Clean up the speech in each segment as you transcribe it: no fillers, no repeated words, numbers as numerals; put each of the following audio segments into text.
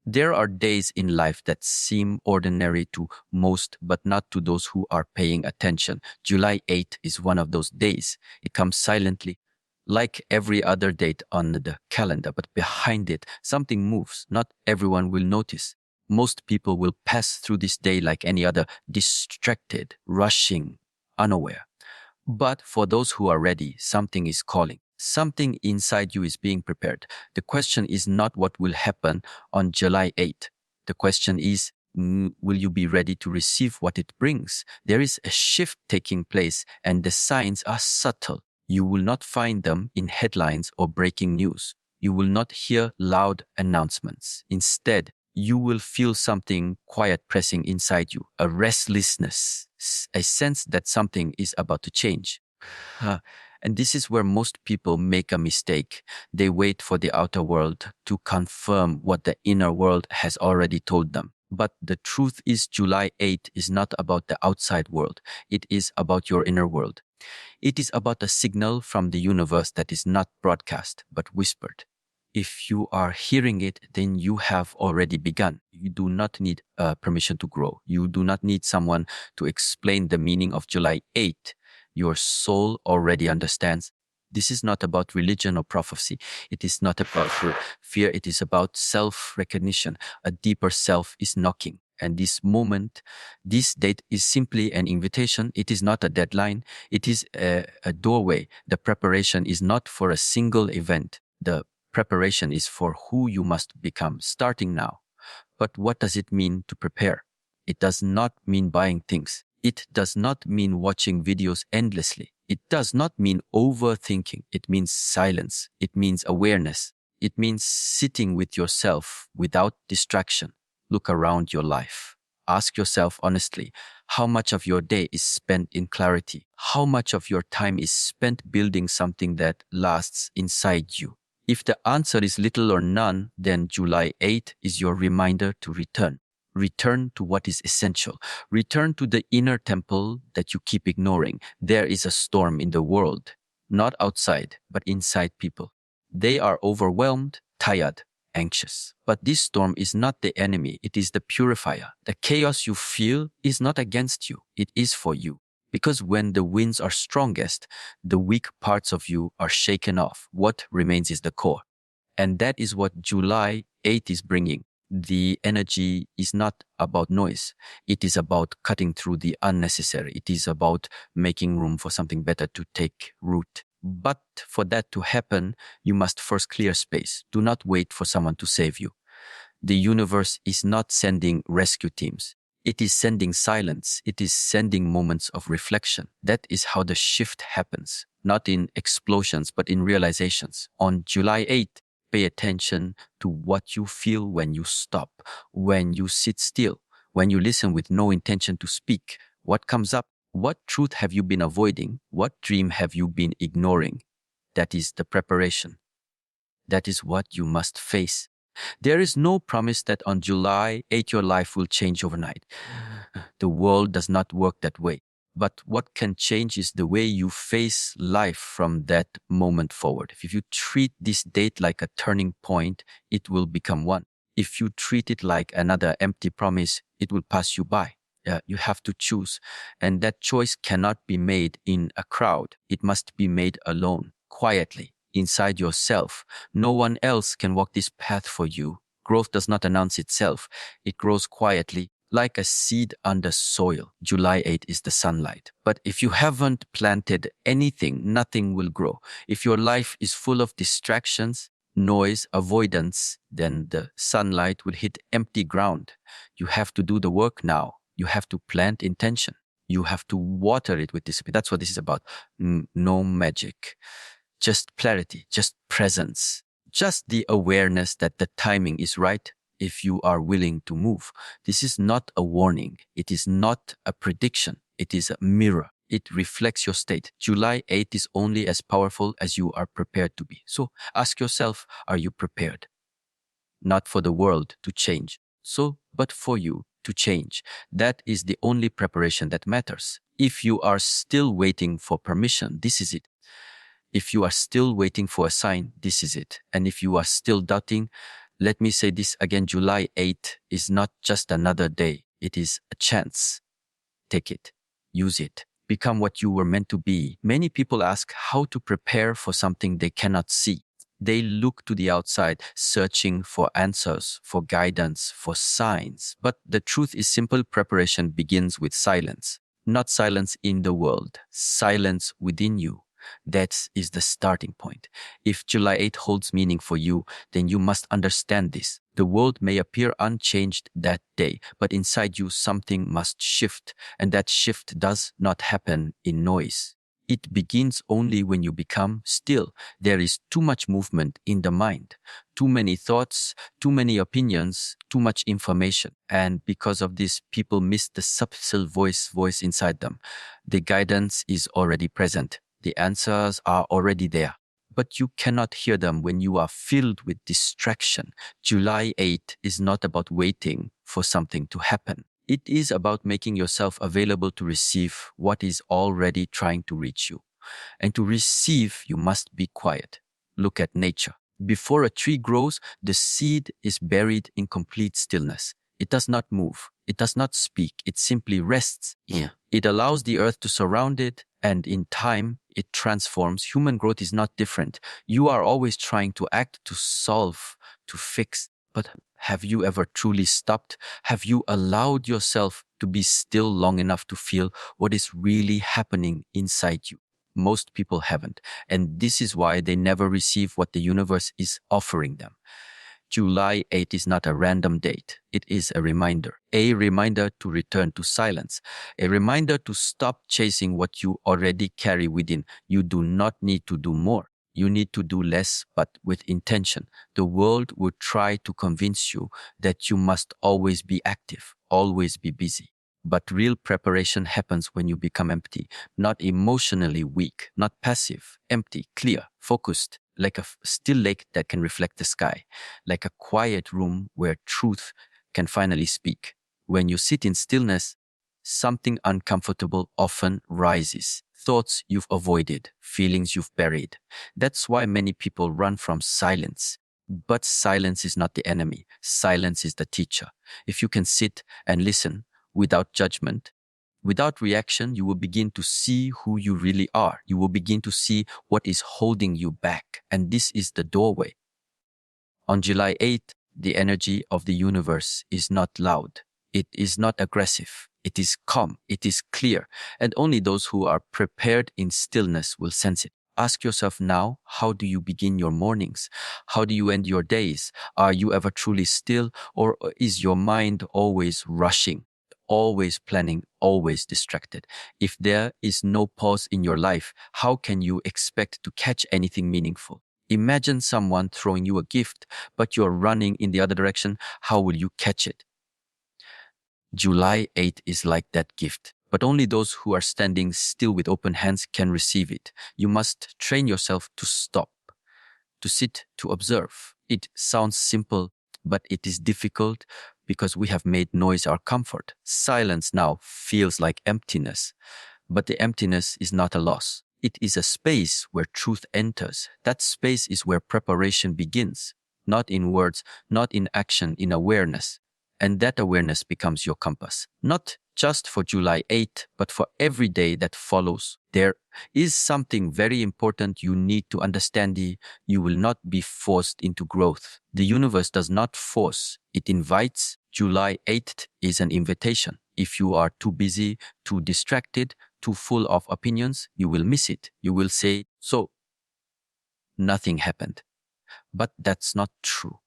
There are days in life that seem ordinary to most, but not to those who are paying attention. July 8th is one of those days. It comes silently, like every other date on the calendar, but behind it, something moves. Not everyone will notice. Most people will pass through this day like any other, distracted, rushing, unaware. But for those who are ready, something is calling. Something inside you is being prepared. The question is not what will happen on July 8th. The question is, will you be ready to receive what it brings? There is a shift taking place, and the signs are subtle. You will not find them in headlines or breaking news. You will not hear loud announcements. Instead, you will feel something quiet pressing inside you, a restlessness, a sense that something is about to change. And this is where most people make a mistake. They wait for the outer world to confirm what the inner world has already told them. But the truth is, July 8th is not about the outside world. It is about your inner world. It is about a signal from the universe that is not broadcast, but whispered. If you are hearing it, then you have already begun. You do not need permission to grow. You do not need someone to explain the meaning of July 8th. Your soul already understands. This is not about religion or prophecy. It is not about fear. It is about self-recognition. A deeper self is knocking. And this moment, this date is simply an invitation. It is not a deadline. It is a doorway. The preparation is not for a single event. The preparation is for who you must become, starting now. But what does it mean to prepare? It does not mean buying things. It does not mean watching videos endlessly. It does not mean overthinking. It means silence. It means awareness. It means sitting with yourself without distraction. Look around your life. Ask yourself honestly, how much of your day is spent in clarity? How much of your time is spent building something that lasts inside you? If the answer is little or none, then July 8th is your reminder to return. Return to what is essential. Return to the inner temple that you keep ignoring. There is a storm in the world, not outside, but inside people. They are overwhelmed, tired, anxious. But this storm is not the enemy. It is the purifier. The chaos you feel is not against you. It is for you. Because when the winds are strongest, the weak parts of you are shaken off. What remains is the core. And that is what July 8th is bringing. The energy is not about noise. It is about cutting through the unnecessary. It is about making room for something better to take root. But for that to happen, you must first clear space. Do not wait for someone to save you. The universe is not sending rescue teams. It is sending silence. It is sending moments of reflection. That is how the shift happens, not in explosions, but in realizations. On July 8th, pay attention to what you feel when you stop, when you sit still, when you listen with no intention to speak. What comes up? What truth have you been avoiding? What dream have you been ignoring? That is the preparation. That is what you must face. There is no promise that on July 8th your life will change overnight. The world does not work that way. But what can change is the way you face life from that moment forward. If you treat this date like a turning point, it will become one. If you treat it like another empty promise, it will pass you by. You have to choose. And that choice cannot be made in a crowd. It must be made alone, quietly, inside yourself. No one else can walk this path for you. Growth does not announce itself. It grows quietly, like a seed under soil. July 8th is the sunlight. But if you haven't planted anything, nothing will grow. If your life is full of distractions, noise, avoidance, then the sunlight will hit empty ground. You have to do the work now. You have to plant intention. You have to water it with discipline. That's what this is about. No magic. Just clarity, just presence, just the awareness that the timing is right if you are willing to move. This is not a warning. It is not a prediction. It is a mirror. It reflects your state. July 8th is only as powerful as you are prepared to be. So ask yourself, are you prepared? Not for the world to change, but for you to change. That is the only preparation that matters. If you are still waiting for permission, this is it. If you are still waiting for a sign, this is it. And if you are still doubting, Let me say this again, July 8th is not just another day. It is a chance. Take it, use it, become what you were meant to be. Many people ask how to prepare for something they cannot see. They look to the outside, searching for answers, for guidance, for signs. But the truth is simple: preparation begins with silence. Not silence in the world, silence within you. That is the starting point. If July 8 holds meaning for you, then you must understand this. The world may appear unchanged that day, but inside you something must shift, and that shift does not happen in noise. It begins only when you become still. There is too much movement in the mind, too many thoughts, too many opinions, too much information. And because of this, people miss the subtle voice inside them. The guidance is already present. The answers are already there. But you cannot hear them when you are filled with distraction. July 8 is not about waiting for something to happen. It is about making yourself available to receive what is already trying to reach you. And to receive, you must be quiet. Look at nature. Before a tree grows, the seed is buried in complete stillness. It does not move. It does not speak. It simply rests here. It allows the earth to surround it, and in time, it transforms. Human growth is not different. You are always trying to act, to solve, to fix. But have you ever truly stopped? Have you allowed yourself to be still long enough to feel what is really happening inside you? Most people haven't, and this is why they never receive what the universe is offering them. July 8 is not a random date. It is a reminder to return to silence, a reminder to stop chasing what you already carry within. You do not need to do more. You need to do less, but with intention. The world would try to convince you that you must always be active, always be busy. But real preparation happens when you become empty, not emotionally weak, not passive, empty, clear, focused, like a still lake that can reflect the sky, like a quiet room where truth can finally speak. When you sit in stillness, something uncomfortable often rises. Thoughts you've avoided, feelings you've buried. That's why many people run from silence. But silence is not the enemy. Silence is the teacher. If you can sit and listen without judgment, without reaction, you will begin to see who you really are. You will begin to see what is holding you back. And this is the doorway. On July 8th, the energy of the universe is not loud. It is not aggressive. It is calm. It is clear. And only those who are prepared in stillness will sense it. Ask yourself now, how do you begin your mornings? How do you end your days? Are you ever truly still, or is your mind always rushing, always planning, always distracted? If there is no pause in your life, how can you expect to catch anything meaningful? Imagine someone throwing you a gift, but you're running in the other direction. How will you catch it? July 8 is like that gift, but only those who are standing still with open hands can receive it. You must train yourself to stop, to sit, to observe. It sounds simple, but it is difficult because we have made noise our comfort. Silence now feels like emptiness, but the emptiness is not a loss. It is a space where truth enters. That space is where preparation begins, not in words, not in action, in awareness. And that awareness becomes your compass, not just for July 8, but for every day that follows. There is something very important you need to understand. You will not be forced into growth. The universe does not force, it invites. July 8th is an invitation. If you are too busy, too distracted, too full of opinions, you will miss it. You will say, so nothing happened. But that's not true.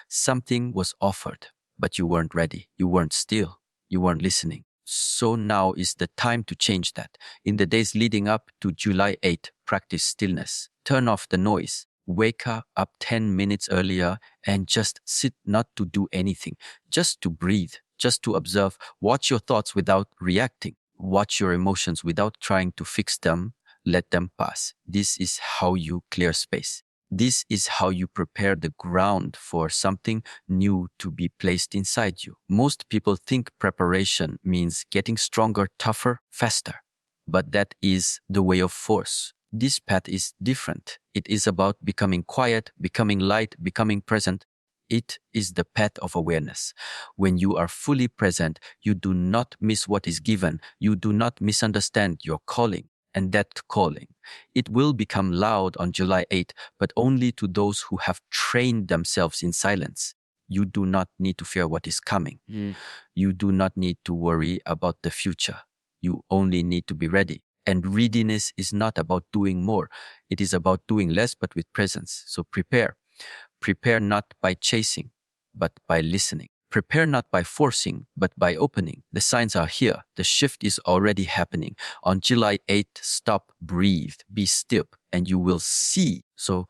Something was offered, but you weren't ready. You weren't still. You weren't listening. So now is the time to change that. In the days leading up to July 8, practice stillness. Turn off the noise. Wake up 10 minutes earlier and just sit, not to do anything, just to breathe, just to observe. Watch your thoughts without reacting. Watch your emotions without trying to fix them. Let them pass. This is how you clear space. This is how you prepare the ground for something new to be placed inside you. Most people think preparation means getting stronger, tougher, faster. But that is the way of force. This path is different. It is about becoming quiet, becoming light, becoming present. It is the path of awareness. When you are fully present, you do not miss what is given. You do not misunderstand your calling. And that calling, it will become loud on July 8th, but only to those who have trained themselves in silence. You do not need to fear what is coming. You do not need to worry about the future. You only need to be ready. And readiness is not about doing more. It is about doing less, but with presence. So prepare. Prepare not by chasing, but by listening. Prepare not by forcing, but by opening. The signs are here. The shift is already happening. On July 8th, stop, breathe, be still, and you will see. So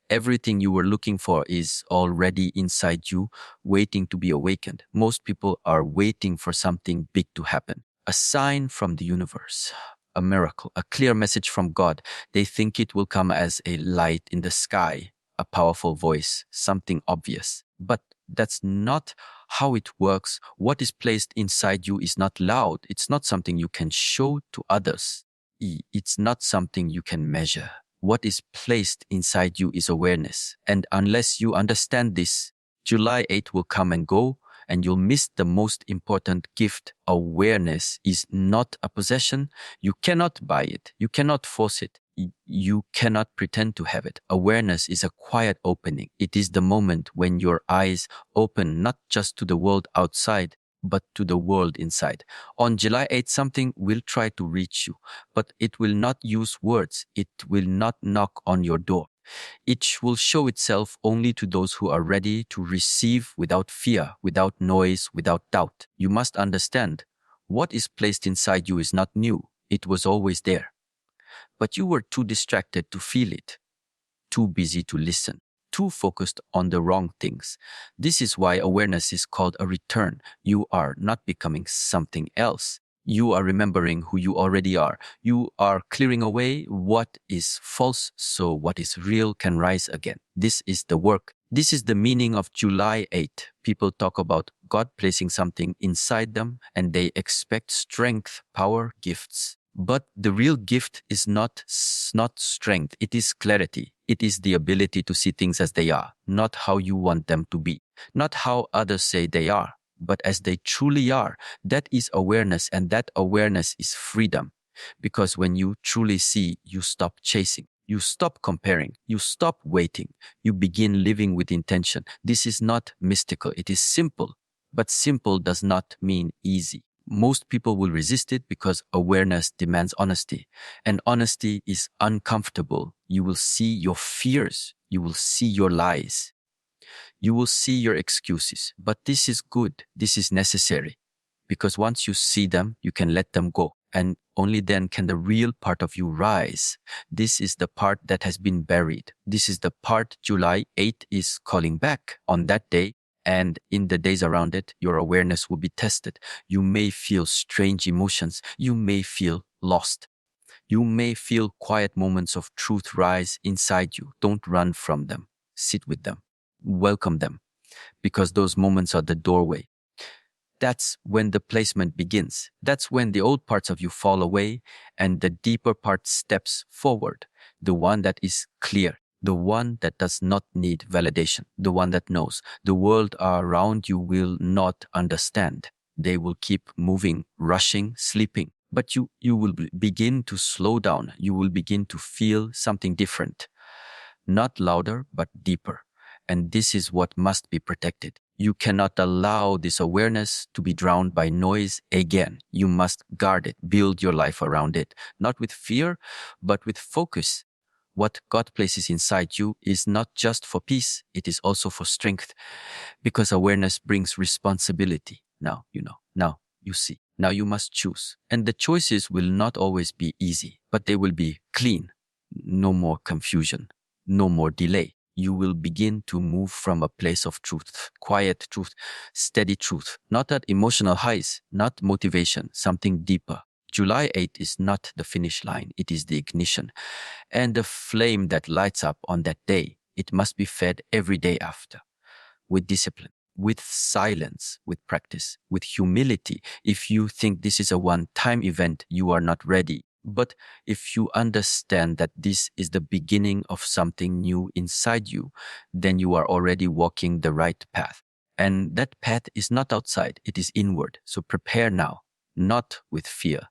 everything you were looking for is already inside you, waiting to be awakened. Most people are waiting for something big to happen. A sign from the universe, a miracle, a clear message from God. They think it will come as a light in the sky, a powerful voice, something obvious. But that's not how it works. What is placed inside you is not loud. It's not something you can show to others. It's not something you can measure. What is placed inside you is awareness. And unless you understand this, July 8th will come and go, and you'll miss the most important gift. Awareness is not a possession. You cannot buy it. You cannot force it. You cannot pretend to have it. Awareness is a quiet opening. It is the moment when your eyes open not just to the world outside, but to the world inside. On July 8th, something will try to reach you, but it will not use words. It will not knock on your door. It will show itself only to those who are ready to receive without fear, without noise, without doubt. You must understand, what is placed inside you is not new. It was always there. But you were too distracted to feel it, too busy to listen, too focused on the wrong things. This is why awareness is called a return. You are not becoming something else. You are remembering who you already are. You are clearing away what is false so what is real can rise again. This is the work. This is the meaning of July 8th. People talk about God placing something inside them and they expect strength, power, gifts. But the real gift is not strength. It is clarity. It is the ability to see things as they are, not how you want them to be, not how others say they are, but as they truly are. That is awareness, and that awareness is freedom. Because when you truly see, you stop chasing, you stop comparing, you stop waiting, you begin living with intention. This is not mystical, it is simple, but simple does not mean easy. Most people will resist it because awareness demands honesty, and honesty is uncomfortable. You will see your fears, you will see your lies, you will see your excuses. But this is good, this is necessary, because once you see them, you can let them go, and only then can the real part of you rise. This is the part that has been buried. This is the part July 8th is calling back. On that day, and in the days around it, your awareness will be tested. You may feel strange emotions. You may feel lost. You may feel quiet moments of truth rise inside you. Don't run from them. Sit with them. Welcome them, because those moments are the doorway. That's when the placement begins. That's when the old parts of you fall away and the deeper part steps forward. The one that is clear, the one that does not need validation, the one that knows the world around you will not understand. They will keep moving, rushing, sleeping. But you will begin to slow down. You will begin to feel something different. Not louder, but deeper. And this is what must be protected. You cannot allow this awareness to be drowned by noise again. You must guard it, build your life around it, not with fear, but with focus. What God places inside you is not just for peace, it is also for strength, because awareness brings responsibility. Now you know, now you see, now you must choose. And the choices will not always be easy, but they will be clean. No more confusion, no more delay. You will begin to move from a place of truth, quiet truth, steady truth, not at emotional highs, not motivation, something deeper. July 8th is not the finish line, it is the ignition. And the flame that lights up on that day, it must be fed every day after, with discipline, with silence, with practice, with humility. If you think this is a one-time event, you are not ready. But if you understand that this is the beginning of something new inside you, then you are already walking the right path. And that path is not outside, it is inward. So prepare now, not with fear.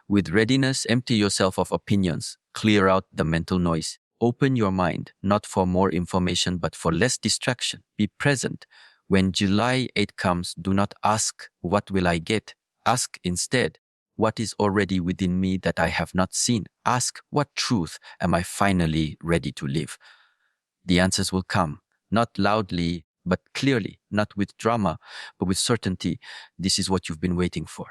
With readiness, empty yourself of opinions, clear out the mental noise. Open your mind, not for more information, but for less distraction. Be present. When July 8 comes, do not ask, what will I get? Ask instead, what is already within me that I have not seen? Ask, what truth am I finally ready to live? The answers will come, not loudly, but clearly, not with drama, but with certainty. This is what you've been waiting for.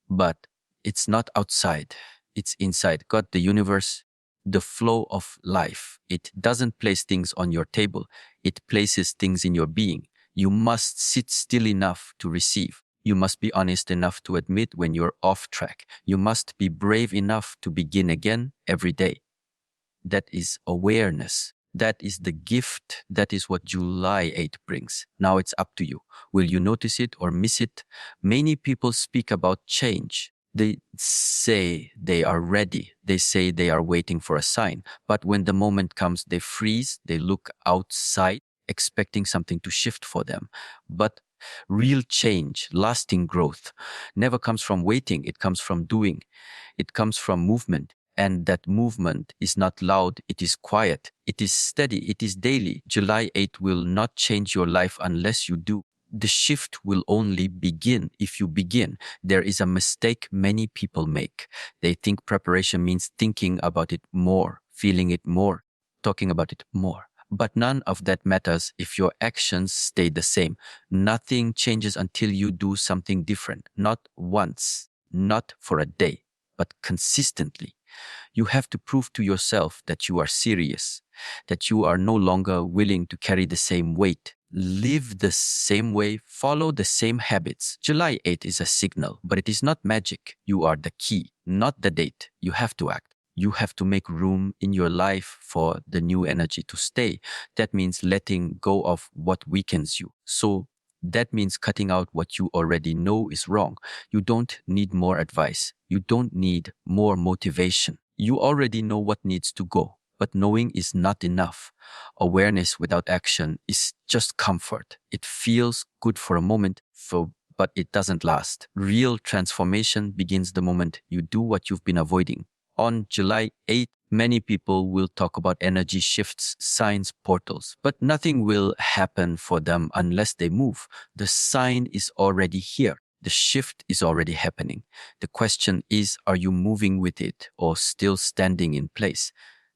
But it's not outside, it's inside. God, the universe, the flow of life. It doesn't place things on your table, it places things in your being. You must sit still enough to receive. You must be honest enough to admit when you're off track. You must be brave enough to begin again every day. That is awareness. That is the gift. That is what July 8 brings. Now it's up to you. Will you notice it or miss it? Many people speak about change. They say they are ready. They say they are waiting for a sign. But when the moment comes, they freeze. They look outside, expecting something to shift for them. But real change, lasting growth, never comes from waiting. It comes from doing. It comes from movement. And that movement is not loud, it is quiet, it is steady, it is daily. July 8 will not change your life unless you do. The shift will only begin if you begin. There is a mistake many people make. They think preparation means thinking about it more, feeling it more, talking about it more. But none of that matters if your actions stay the same. Nothing changes until you do something different. Not once, not for a day, but consistently. You have to prove to yourself that you are serious, that you are no longer willing to carry the same weight, live the same way, follow the same habits. July 8 is a signal, but it is not magic. You are the key, not the date. You have to act. You have to make room in your life for the new energy to stay. That means letting go of what weakens you. So that means cutting out what you already know is wrong. You don't need more advice. You don't need more motivation. You already know what needs to go, but knowing is not enough. Awareness without action is just comfort. It feels good for a moment, but it doesn't last. Real transformation begins the moment you do what you've been avoiding. On July 8th, many people will talk about energy shifts, signs, portals, but nothing will happen for them unless they move. The sign is already here. The shift is already happening. The question is, are you moving with it or still standing in place?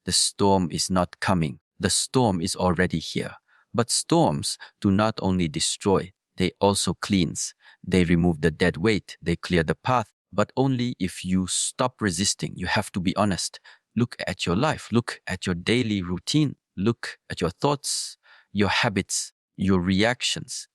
The storm is not coming. The storm is already here. But storms do not only destroy, they also cleanse. They remove the dead weight. They clear the path, but only if you stop resisting. You have to be honest. Look at your life. Look at your daily routine. Look at your thoughts, your habits, your reactions.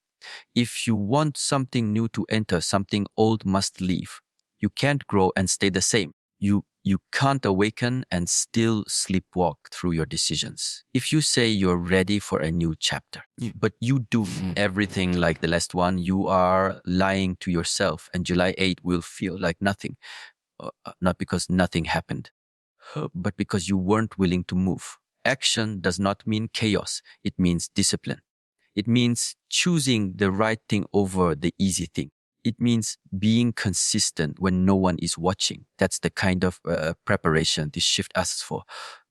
If you want something new to enter, something old must leave. You can't grow and stay the same. You can't awaken and still sleepwalk through your decisions. If you say you're ready for a new chapter, but you do everything like the last one, you are lying to yourself, and July 8 will feel like nothing. Not because nothing happened, but because you weren't willing to move. Action does not mean chaos. It means discipline. It means choosing the right thing over the easy thing. It means being consistent when no one is watching. That's the kind of preparation this shift asks for.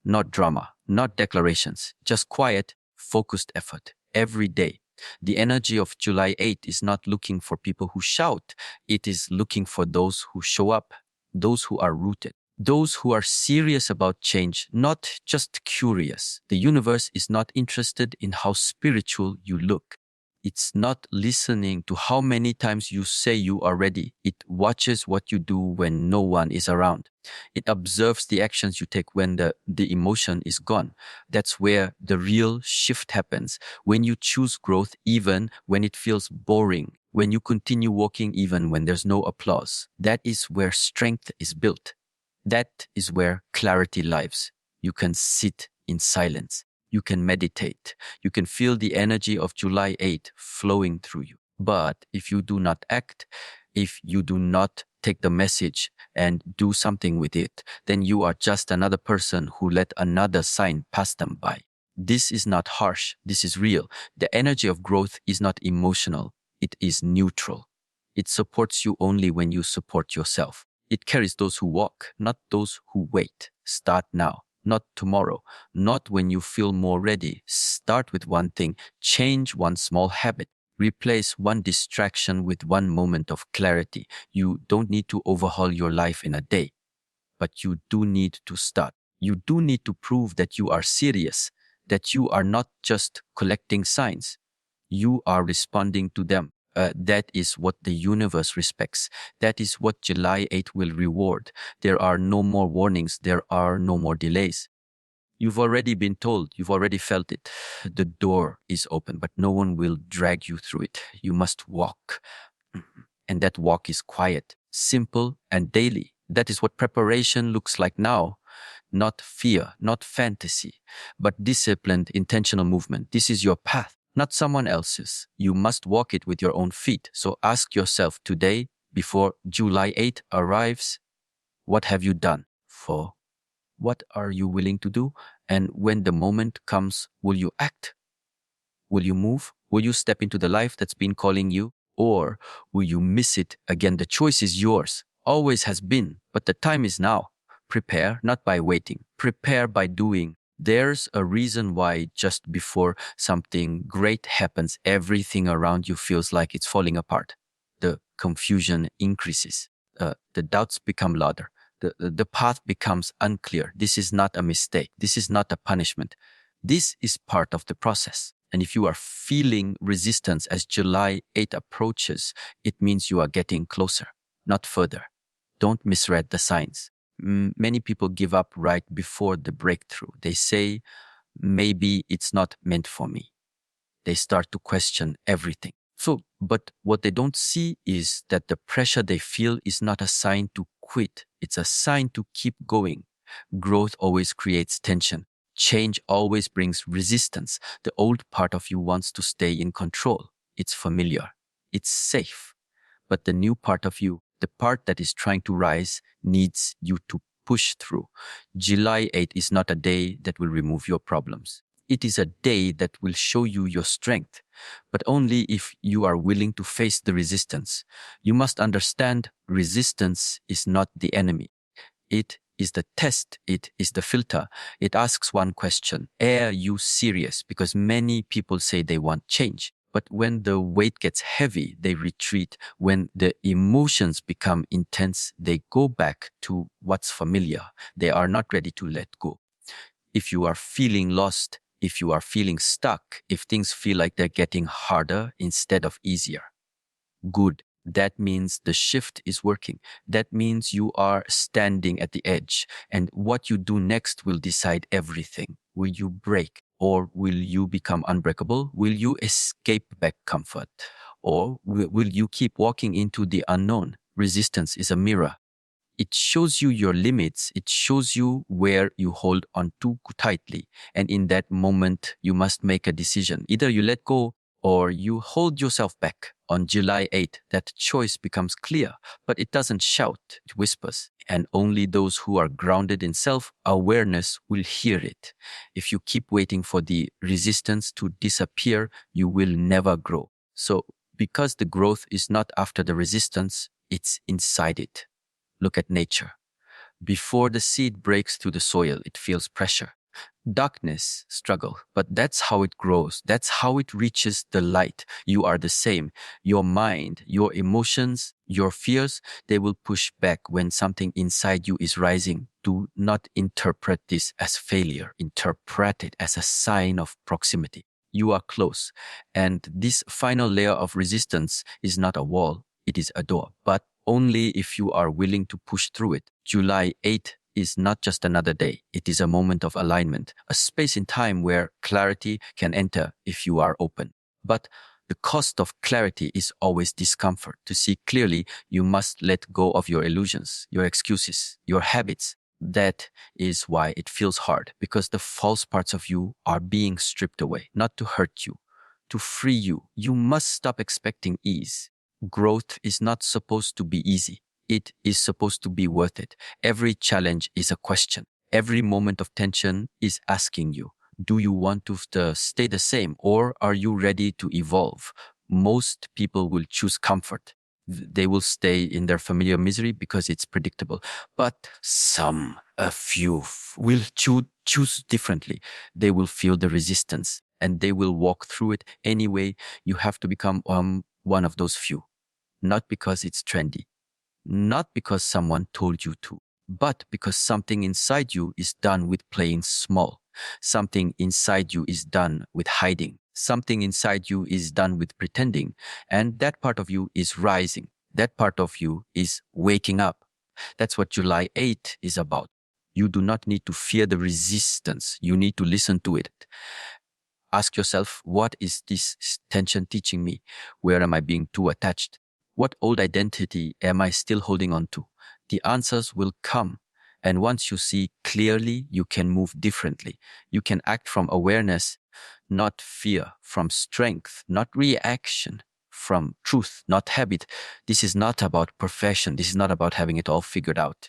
Not drama, not declarations, just quiet, focused effort every day. The energy of July 8 is not looking for people who shout. It is looking for those who show up, those who are rooted, those who are serious about change, not just curious. The universe is not interested in how spiritual you look. It's not listening to how many times you say you are ready. It watches what you do when no one is around. It observes the actions you take when the emotion is gone. That's where the real shift happens. When you choose growth even when it feels boring. When you continue walking even when there's no applause. That is where strength is built. That is where clarity lives. You can sit in silence. You can meditate. You can feel the energy of July 8 flowing through you. But if you do not act, if you do not take the message and do something with it, then you are just another person who let another sign pass them by. This is not harsh. This is real. The energy of growth is not emotional. It is neutral. It supports you only when you support yourself. It carries those who walk, not those who wait. Start now, not tomorrow, not when you feel more ready. Start with one thing. Change one small habit. Replace one distraction with one moment of clarity. You don't need to overhaul your life in a day, but you do need to start. You do need to prove that you are serious, that you are not just collecting signs. You are responding to them. That is what the universe respects. That is what July 8th will reward. There are no more warnings. There are no more delays. You've already been told, you've already felt it. The door is open, but no one will drag you through it. You must walk. And that walk is quiet, simple, and daily. That is what preparation looks like now. Not fear, not fantasy, but disciplined, intentional movement. This is your path, not someone else's. You must walk it with your own feet. So ask yourself today, before July 8th arrives, what have you done? For what are you willing to do? And when the moment comes, will you act? Will you move? Will you step into the life that's been calling you? Or will you miss it again? The choice is yours, always has been, but the time is now. Prepare not by waiting, prepare by doing. There's a reason why just before something great happens, everything around you feels like it's falling apart. The confusion increases, the doubts become louder, the path becomes unclear. This is not a mistake. This is not a punishment. This is part of the process. And if you are feeling resistance as July 8 approaches, it means you are getting closer, not further. Don't misread the signs. Many people give up right before the breakthrough. They say, maybe it's not meant for me. They start to question everything. But what they don't see is that the pressure they feel is not a sign to quit. It's a sign to keep going. Growth always creates tension. Change always brings resistance. The old part of you wants to stay in control. It's familiar. It's safe. But the new part of you, the part that is trying to rise, needs you to push through. July 8 is not a day that will remove your problems. It is a day that will show you your strength, but only if you are willing to face the resistance. You must understand resistance is not the enemy. It is the test. It is the filter. It asks one question. Are you serious? Because many people say they want change. But when the weight gets heavy, they retreat. When the emotions become intense, they go back to what's familiar. They are not ready to let go. If you are feeling lost, if you are feeling stuck, if things feel like they're getting harder instead of easier, good. That means the shift is working. That means you are standing at the edge. And what you do next will decide everything. Will you break? Or will you become unbreakable? Will you escape back comfort? Or will you keep walking into the unknown? Resistance is a mirror. It shows you your limits. It shows you where you hold on too tightly. And in that moment, you must make a decision. Either you let go or you hold yourself back. On July 8th, that choice becomes clear, but it doesn't shout, it whispers. And only those who are grounded in self-awareness will hear it. If you keep waiting for the resistance to disappear, you will never grow. So, because the growth is not after the resistance, it's inside it. Look at nature. Before the seed breaks through the soil, it feels pressure. Darkness, struggle, but that's how it grows. That's how it reaches the light. You are the same. Your mind, your emotions, your fears, they will push back when something inside you is rising. Do not interpret this as failure. Interpret it as a sign of proximity. You are close. And this final layer of resistance is not a wall. It is a door, but only if you are willing to push through it. July 8th is not just another day. It is a moment of alignment, a space in time where clarity can enter if you are open. But the cost of clarity is always discomfort. To see clearly, you must let go of your illusions, your excuses, your habits. That is why it feels hard, because the false parts of you are being stripped away, not to hurt you, to free you. You must stop expecting ease. Growth is not supposed to be easy. It is supposed to be worth it. Every challenge is a question. Every moment of tension is asking you, do you want to stay the same or are you ready to evolve? Most people will choose comfort. They will stay in their familiar misery because it's predictable. But a few will choose differently. They will feel the resistance and they will walk through it anyway. You have to become one of those few, not because it's trendy, not because someone told you to, but because something inside you is done with playing small. Something inside you is done with hiding. Something inside you is done with pretending. And that part of you is rising. That part of you is waking up. That's what July 8 is about. You do not need to fear the resistance. You need to listen to it. Ask yourself, what is this tension teaching me? Where am I being too attached? What old identity am I still holding on to? The answers will come. And once you see clearly, you can move differently. You can act from awareness, not fear, from strength, not reaction, from truth, not habit. This is not about perfection. This is not about having it all figured out.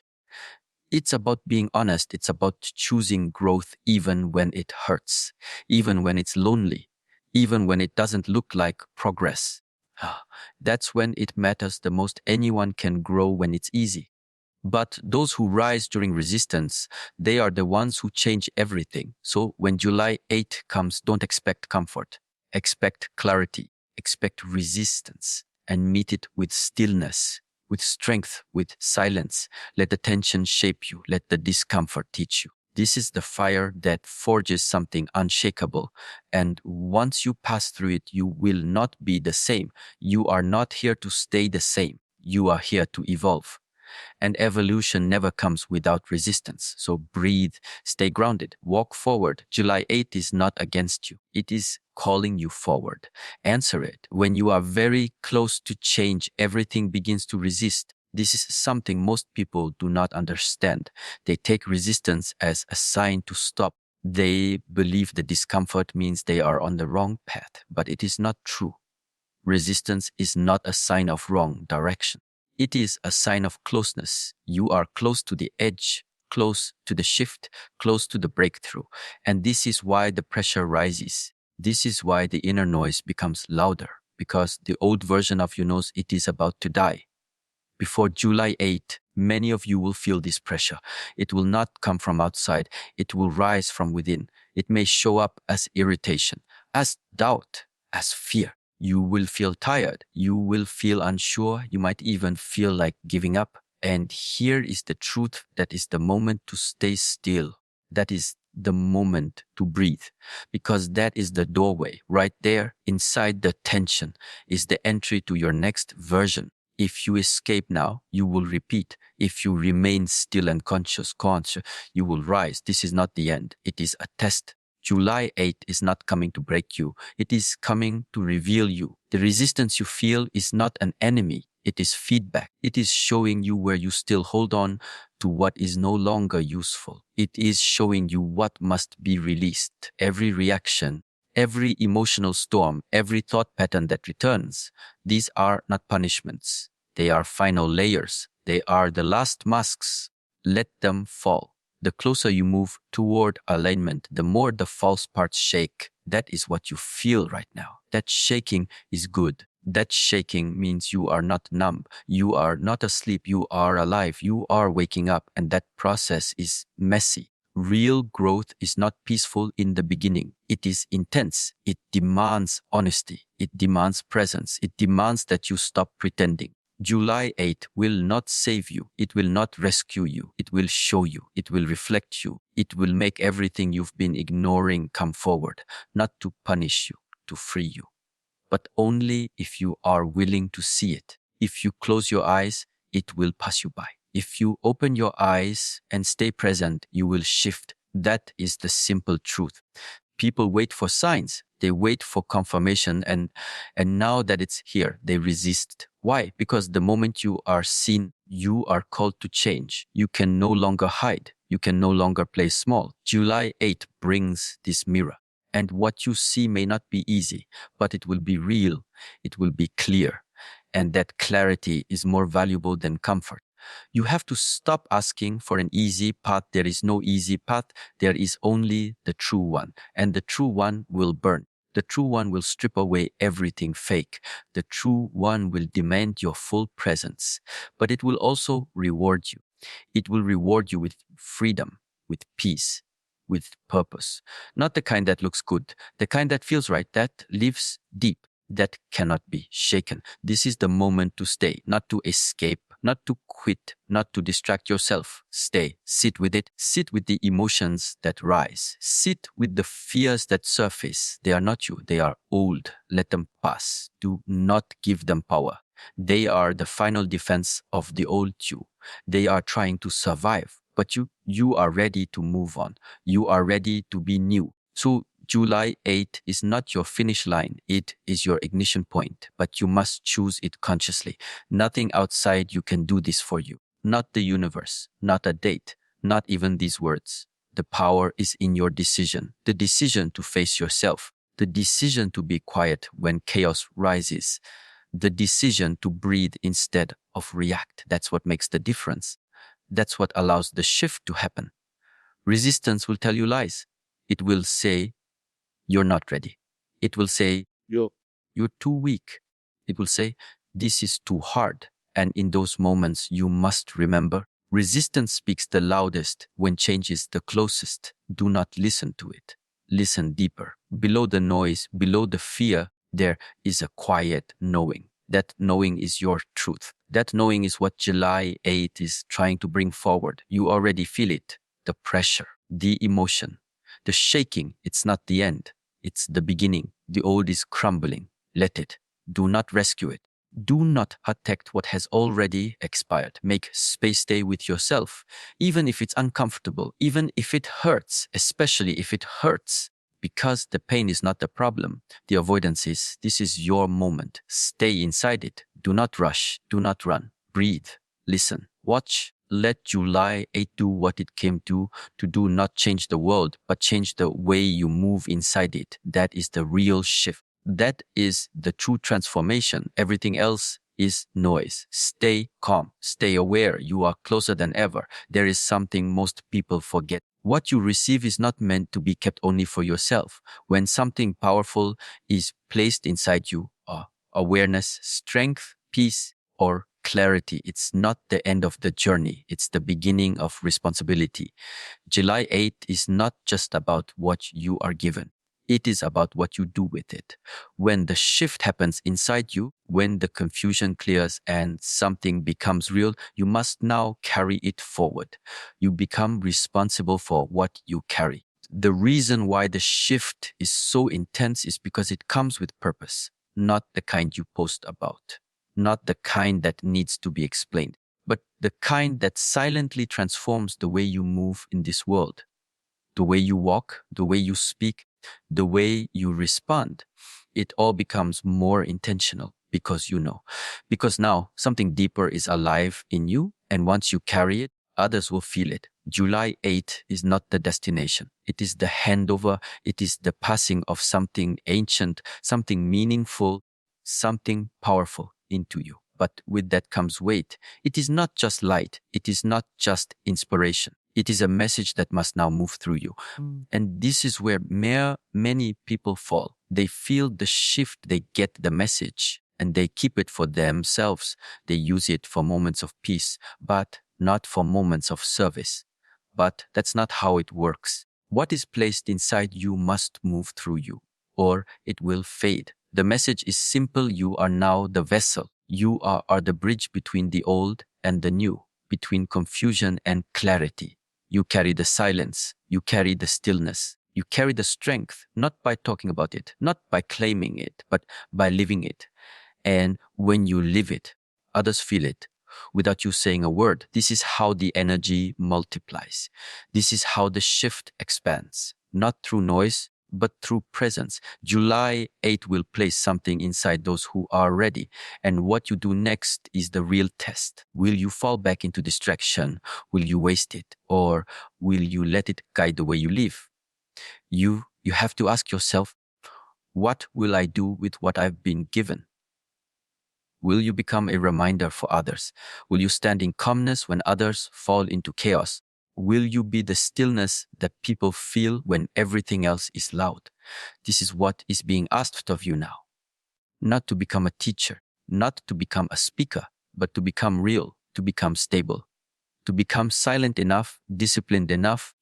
It's about being honest. It's about choosing growth even when it hurts, even when it's lonely, even when it doesn't look like progress. That's when it matters the most. Anyone can grow when it's easy. But those who rise during resistance, they are the ones who change everything. So when July 8 comes, don't expect comfort. Expect clarity. Expect resistance and meet it with stillness, with strength, with silence. Let the tension shape you. Let the discomfort teach you. This is the fire that forges something unshakable. And once you pass through it, you will not be the same. You are not here to stay the same. You are here to evolve. And evolution never comes without resistance. So breathe, stay grounded, walk forward. July 8 is not against you. It is calling you forward. Answer it. When you are very close to change, everything begins to resist. This is something most people do not understand. They take resistance as a sign to stop. They believe the discomfort means they are on the wrong path, but it is not true. Resistance is not a sign of wrong direction. It is a sign of closeness. You are close to the edge, close to the shift, close to the breakthrough. And this is why the pressure rises. This is why the inner noise becomes louder, because the old version of you knows it is about to die. Before July 8, many of you will feel this pressure. It will not come from outside. It will rise from within. It may show up as irritation, as doubt, as fear. You will feel tired. You will feel unsure. You might even feel like giving up. And here is the truth. That is the moment to stay still. That is the moment to breathe, because that is the doorway. Right there, inside the tension, is the entry to your next version. If you escape now, you will repeat. If you remain still and conscious, you will rise. This is not the end. It is a test. July 8 is not coming to break you. It is coming to reveal you. The resistance you feel is not an enemy. It is feedback. It is showing you where you still hold on to what is no longer useful. It is showing you what must be released. Every reaction, every emotional storm, every thought pattern that returns, these are not punishments. They are final layers. They are the last masks. Let them fall. The closer you move toward alignment, the more the false parts shake. That is what you feel right now. That shaking is good. That shaking means you are not numb. You are not asleep. You are alive. You are waking up. And that process is messy. Real growth is not peaceful in the beginning. It is intense. It demands honesty. It demands presence. It demands that you stop pretending. July 8 will not save you. It will not rescue you. It will show you. It will reflect you. It will make everything you've been ignoring come forward, not to punish you, to free you, but only if you are willing to see it. If you close your eyes, it will pass you by. If you open your eyes and stay present, you will shift. That is the simple truth. People wait for signs. They wait for confirmation, and now that it's here, they resist. Why? Because the moment you are seen, you are called to change. You can no longer hide. You can no longer play small. July 8 brings this mirror. And what you see may not be easy, but it will be real. It will be clear. And that clarity is more valuable than comfort. You have to stop asking for an easy path. There is no easy path. There is only the true one. And the true one will burn. The true one will strip away everything fake. The true one will demand your full presence. But it will also reward you. It will reward you with freedom, with peace, with purpose. Not the kind that looks good, the kind that feels right, that lives deep, that cannot be shaken. This is the moment to stay, not to escape, not to quit, not to distract yourself. Stay, sit with it, sit with the emotions that rise, sit with the fears that surface. They are not you, they are old. Let them pass. Do not give them power. They are the final defense of the old you. They are trying to survive, but you are ready to move on. You are ready to be new. So July 8th is not your finish line. It is your ignition point, but you must choose it consciously. Nothing outside you can do this for you. Not the universe, not a date, not even these words. The power is in your decision. The decision to face yourself. The decision to be quiet when chaos rises. The decision to breathe instead of react. That's what makes the difference. That's what allows the shift to happen. Resistance will tell you lies. It will say, you're not ready. It will say, Yo, you're too weak. It will say, this is too hard. And in those moments, you must remember, resistance speaks the loudest when change is the closest. Do not listen to it. Listen deeper. Below the noise, below the fear, there is a quiet knowing. That knowing is your truth. That knowing is what July 8th is trying to bring forward. You already feel it. The pressure, the emotion, the shaking. It's not the end. It's the beginning. The old is crumbling. Let it. Do not rescue it. Do not attack what has already expired. Make space, stay with yourself, even if it's uncomfortable, even if it hurts, especially if it hurts, because the pain is not the problem. The avoidance is. This is your moment. Stay inside it. Do not rush. Do not run. Breathe. Listen. Watch. Let July 8 do what it came to do, not change the world, but change the way you move inside it. That is the real shift. That is the true transformation. Everything else is noise. Stay calm. Stay aware. You are closer than ever. There is something most people forget. What you receive is not meant to be kept only for yourself. When something powerful is placed inside you, awareness, strength, peace, or clarity, it's not the end of the journey. It's the beginning of responsibility. July 8th is not just about what you are given. It is about what you do with it. When the shift happens inside you, when the confusion clears and something becomes real, you must now carry it forward. You become responsible for what you carry. The reason why the shift is so intense is because it comes with purpose, not the kind you post about, not the kind that needs to be explained, but the kind that silently transforms the way you move in this world, the way you walk, the way you speak, the way you respond. It all becomes more intentional because you know. Because now something deeper is alive in you, and once you carry it, others will feel it. July 8th is not the destination. It is the handover. It is the passing of something ancient, something meaningful, something powerful into you. But with that comes weight. It is not just light. It is not just inspiration. It is a message that must now move through you. And this is where many people fall. They feel the shift, they get the message, and they keep it for themselves. They use it for moments of peace, but not for moments of service. But that's not how it works. What is placed inside you must move through you, or it will fade. The message is simple. You are now the vessel. You are the bridge between the old and the new, between confusion and clarity. You carry the silence. You carry the stillness. You carry the strength, not by talking about it, not by claiming it, but by living it. And when you live it, others feel it without you saying a word. This is how the energy multiplies. This is how the shift expands, not through noise, but through presence. July 8 will place something inside those who are ready. And what you do next is the real test. Will you fall back into distraction? Will you waste it? Or will you let it guide the way you live? You have to ask yourself, what will I do with what I've been given? Will you become a reminder for others? Will you stand in calmness when others fall into chaos? Will you be the stillness that people feel when everything else is loud? This is what is being asked of you now. Not to become a teacher, not to become a speaker, but to become real, to become stable, to become silent enough, disciplined enough,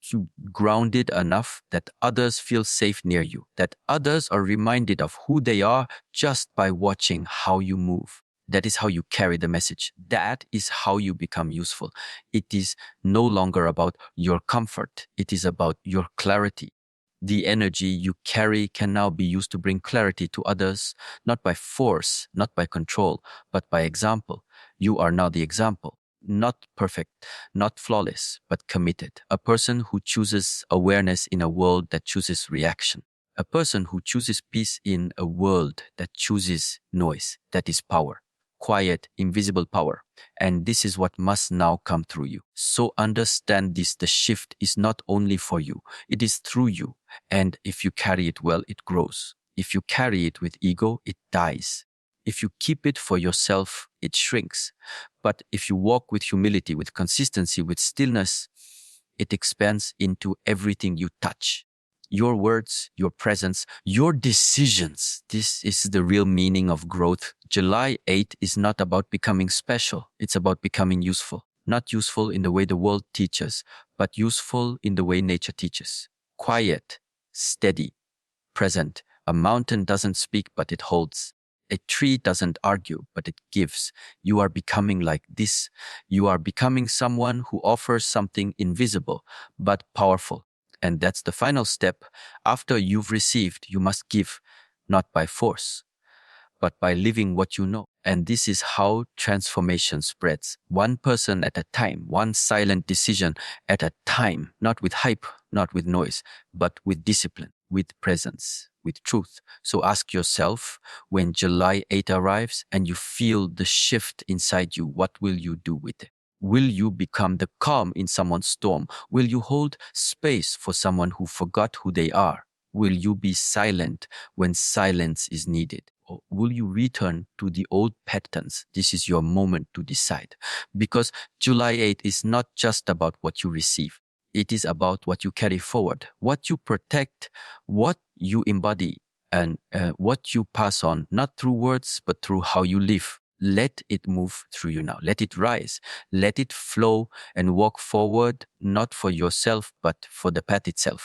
grounded enough that others feel safe near you, that others are reminded of who they are just by watching how you move. That is how you carry the message. That is how you become useful. It is no longer about your comfort. It is about your clarity. The energy you carry can now be used to bring clarity to others, not by force, not by control, but by example. You are now the example. Not perfect, not flawless, but committed. A person who chooses awareness in a world that chooses reaction. A person who chooses peace in a world that chooses noise. That is power. Quiet, invisible power. And this is what must now come through you. So understand this, the shift is not only for you, it is through you. And if you carry it well, it grows. If you carry it with ego, it dies. If you keep it for yourself, it shrinks. But if you walk with humility, with consistency, with stillness, it expands into everything you touch. Your words, your presence, your decisions. This is the real meaning of growth. July 8th is not about becoming special. It's about becoming useful. Not useful in the way the world teaches, but useful in the way nature teaches. Quiet, steady, present. A mountain doesn't speak, but it holds. A tree doesn't argue, but it gives. You are becoming like this. You are becoming someone who offers something invisible, but powerful. And that's the final step. After you've received, you must give, not by force, but by living what you know. And this is how transformation spreads. One person at a time, one silent decision at a time, not with hype, not with noise, but with discipline, with presence, with truth. So ask yourself, when July 8 arrives and you feel the shift inside you, what will you do with it? Will you become the calm in someone's storm? Will you hold space for someone who forgot who they are? Will you be silent when silence is needed? Or will you return to the old patterns? This is your moment to decide. Because July 8 is not just about what you receive. It is about what you carry forward, what you protect, what you embody, and what you pass on, not through words, but through how you live. Let it move through you now. Let it rise. Let it flow and walk forward, not for yourself, but for the path itself.